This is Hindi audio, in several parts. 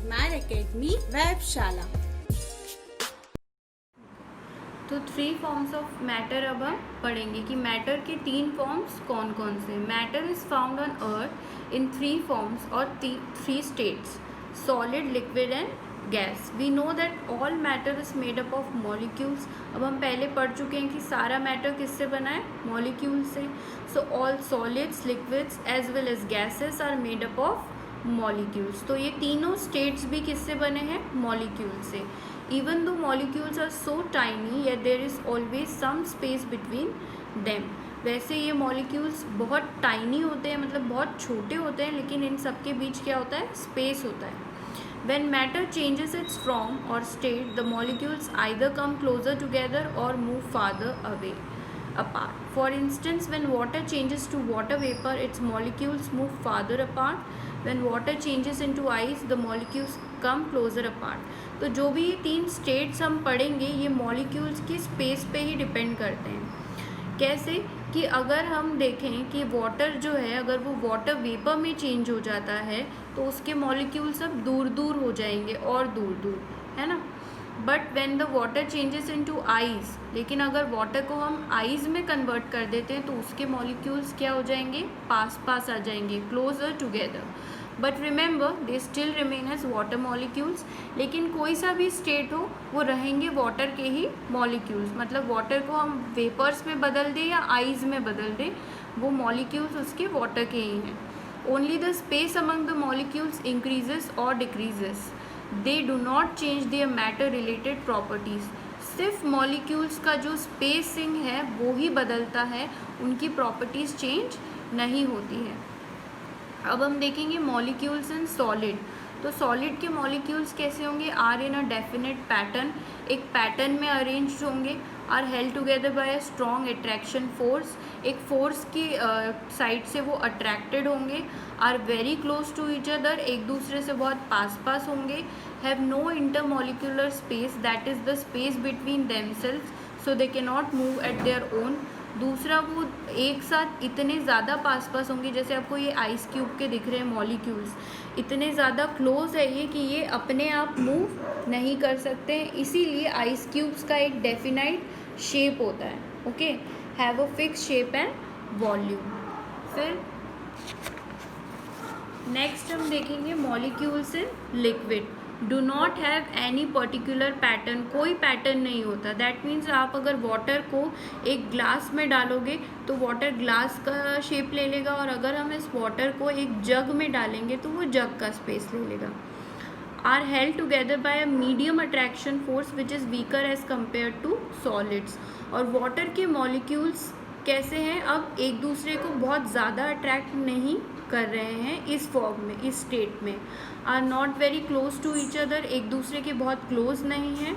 Admire academy वेबशाला। तो 3 फॉर्म्स ऑफ मैटर अब हम पढ़ेंगे कि मैटर के 3 फॉर्म्स कौन कौन से। Matter is found on earth in 3 forms और 3 states: solid, liquid and gas. We know that all matter is made up of molecules. अब हम पहले पढ़ चुके हैं कि सारा मैटर किससे बना है? मॉलिक्यूल से। So all solids, liquids as well as gases are made up of molecules. तो ये तीनों स्टेट्स भी किससे बने हैं? मॉलिक्यूल से। Even though molecules are so tiny, yet there is always some space between them. वैसे ये molecules बहुत tiny होते हैं, मतलब बहुत छोटे होते हैं, लेकिन इन सब के बीच क्या होता है? Space होता है. When matter changes its form or state, the molecules either come closer together or move farther away apart. For instance, when water changes to water vapor, its molecules move farther apart. When water changes into ice, the molecules come closer apart. तो जो भी ये 3 स्टेट्स हम पढ़ेंगे ये मॉलिक्यूल्स की स्पेस पे ही डिपेंड करते हैं। कैसे कि अगर हम देखें कि वाटर जो है, अगर वो वाटर वेपर में चेंज हो जाता है तो उसके मॉलिक्यूल सब दूर दूर हो जाएंगे और दूर दूर, है ना। But when the water changes into ice, लेकिन अगर वाटर को हम आइस में कन्वर्ट कर देते हैं तो उसके मॉलिक्यूल्स क्या हो जाएंगे? पास पास आ जाएंगे, closer together. But remember they still remain as water molecules. लेकिन कोई सा भी स्टेट हो वो रहेंगे वाटर के ही मॉलिक्यूल्स, मतलब वाटर को हम वेपर्स में बदल दें या आइस में बदल दें, वो मॉलिक्यूल्स उसके वाटर के ही हैं। Only the space among the molecules increases और decreases. They do not change their matter related properties. सिर्फ मॉलिक्यूल्स का जो स्पेसिंग है वो ही बदलता है, उनकी प्रॉपर्टीज़ चेंज नहीं होती है। अब हम देखेंगे मॉलिक्यूल्स इन सॉलिड। तो सॉलिड के मॉलिक्यूल्स कैसे होंगे? Are in a definite pattern, एक पैटर्न में अरेंज्ड होंगे। Are held together by a strong attraction force, एक फोर्स की साइड से वो अट्रैक्टेड होंगे। Are very close to each other, एक दूसरे से बहुत पास पास होंगे। Have no intermolecular space, that is the space between themselves, so they can not move at their own. दूसरा, वो एक साथ इतने ज़्यादा पास पास होंगे, जैसे आपको ये आइस क्यूब के दिख रहे हैं मॉलिक्यूल्स, इतने ज़्यादा क्लोज है ये कि ये अपने आप मूव नहीं कर सकते हैं। इसीलिए आइस क्यूब्स का एक डेफिनाइट शेप होता है। Okay, have a fix shape and volume. फिर नेक्स्ट हम देखेंगे molecules in liquid. Do not have any particular pattern, कोई पैटर्न नहीं होता। दैट मीन्स आप अगर वाटर को एक ग्लास में डालोगे तो वाटर ग्लास का शेप ले लेगा, और अगर हम इस वाटर को एक जग में डालेंगे तो वो जग का स्पेस ले लेगा। Are held together by a medium attraction force which is weaker as compare to solids. और वाटर के मॉलिक्यूल्स कैसे हैं? अब एक दूसरे को बहुत ज़्यादा अट्रैक्ट नहीं कर रहे हैं इस फॉर्म में, इस स्टेट में। Are not very close to each other, एक दूसरे के बहुत क्लोज नहीं हैं।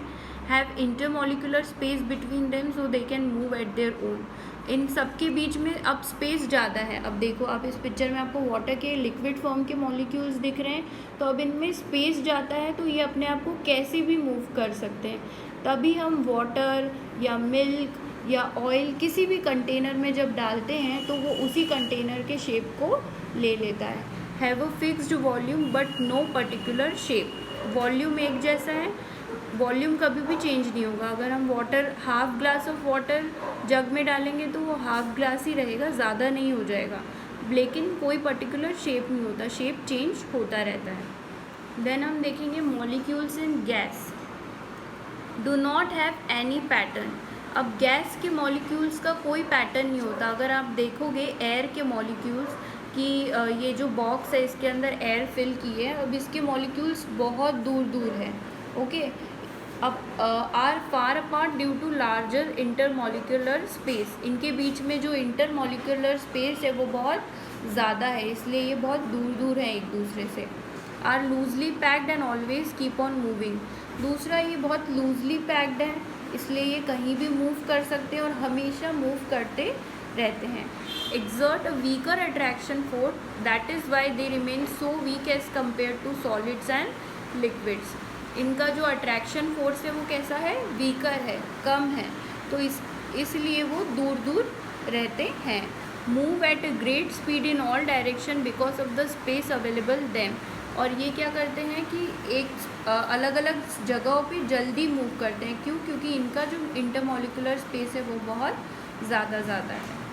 Have intermolecular space between them so they can move at their own. इन सब के बीच में अब स्पेस ज़्यादा है। अब देखो, आप इस पिक्चर में आपको वाटर के लिक्विड फॉर्म के मॉलिक्यूल्स दिख रहे हैं, तो अब इनमें स्पेस ज़्यादा है तो ये अपने आप को कैसे भी मूव कर सकते हैं। तभी हम वाटर या मिल्क या ऑयल किसी भी कंटेनर में जब डालते हैं तो वो उसी कंटेनर के शेप को ले लेता है। Have a fixed volume but no particular shape. Volume एक जैसा है, वॉल्यूम कभी भी चेंज नहीं होगा। अगर हम water, half glass of water jug में डालेंगे तो वो हाफ ग्लास ही रहेगा, ज़्यादा नहीं हो जाएगा, लेकिन कोई पर्टिकुलर शेप नहीं होता, शेप चेंज होता रहता है। देन हम देखेंगे molecules in gas. Do not have any pattern. अब गैस के मॉलिक्यूल्स का कोई पैटर्न नहीं होता। अगर आप देखोगे एयर के मॉलिक्यूल्स की, ये जो बॉक्स है इसके अंदर एयर फिल की है, अब इसके मॉलिक्यूल्स बहुत दूर दूर हैं। ओके, अब are far apart due to larger intermolecular space. इनके बीच में जो इंटरमॉलिक्यूलर स्पेस है वो बहुत ज़्यादा है, इसलिए ये बहुत दूर दूर हैं एक दूसरे से। Are loosely packed and always keep on moving. दूसरा, ये बहुत लूजली पैक्ड है, इसलिए ये कहीं भी मूव कर सकते हैं और हमेशा मूव करते रहते हैं। Exert a weaker attraction force, that is why they remain so weak as compare to solids and liquids. इनका जो अट्रैक्शन फोर्स है वो कैसा है? वीकर है, कम है, तो इसलिए वो दूर दूर रहते हैं। Move at a great speed in all direction because of the space available them. और ये क्या करते हैं कि एक अलग अलग जगहों पे जल्दी मूव करते हैं। क्यों? क्योंकि इनका जो इंटरमॉलिक्यूलर स्पेस है वो बहुत ज़्यादा है।